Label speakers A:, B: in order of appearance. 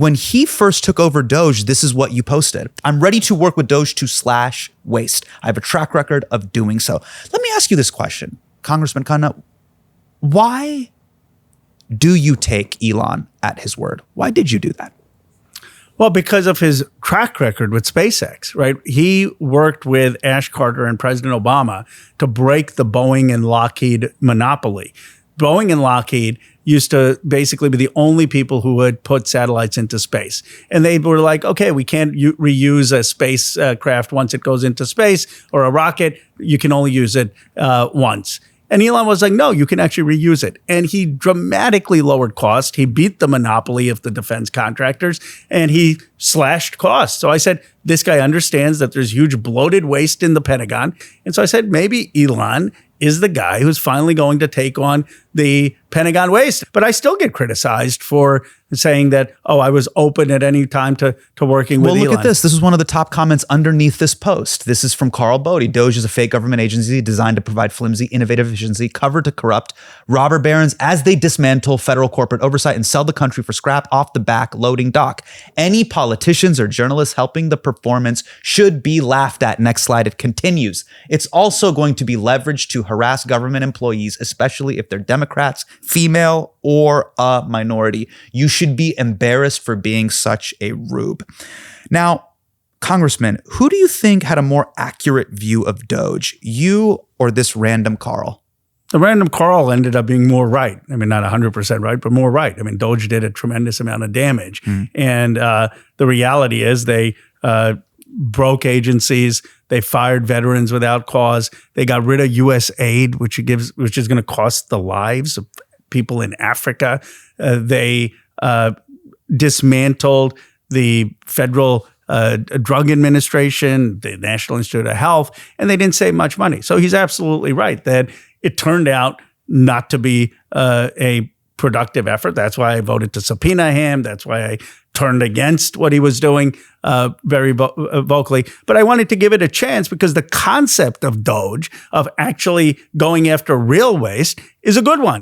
A: And when he first took over DOGE, this is what you posted. I'm ready to work with DOGE to slash waste. I have a track record of doing so. Let me ask you this question, Congressman Khanna. Why do you take Elon at his word? Why did you do that?
B: Well, because of his track record with SpaceX, right? He worked with Ash Carter and President Obama to break the Boeing and Lockheed monopoly. Boeing and Lockheed used to basically be the only people who would put satellites into space. And they were like, okay, we can't reuse a spacecraft once it goes into space, or a rocket. You can only use it once. And Elon was like, no, you can actually reuse it. And he dramatically lowered cost. He beat the monopoly of the defense contractors, and he slashed costs. So I said, this guy understands that there's huge bloated waste in the Pentagon. And so I said, maybe Elon is the guy who's finally going to take on the Pentagon waste. But I still get criticized for saying that, oh, I was open at any time to working with Elon.
A: Well, look at this. This is one of the top comments underneath this post. This is from Karl Bodie. DOGE is a fake government agency designed to provide flimsy, innovative efficiency, covered to corrupt robber barons as they dismantle federal corporate oversight and sell the country for scrap off the back loading dock. Any politicians or journalists helping the performance should be laughed at. Next slide. It continues. It's also going to be leveraged to harass government employees, especially if they're Democrats, female, or a minority. You should be embarrassed for being such a rube. Now, Congressman, who do you think had a more accurate view of DOGE, you or this Random Karl?
B: The Random Karl ended up being more right. I mean, not 100% right, but more right. I mean, DOGE did a tremendous amount of damage. And the reality is they broke agencies. They fired veterans without cause. They got rid of U.S. aid, which is going to cost the lives of people in Africa. They dismantled the Federal Drug Administration, the National Institute of Health, and they didn't save much money. So he's absolutely right that it turned out not to be a productive effort. That's why I voted to subpoena him. That's why I turned against what he was doing very vocally. But I wanted to give it a chance because the concept of DOGE, of actually going after real waste, is a good one.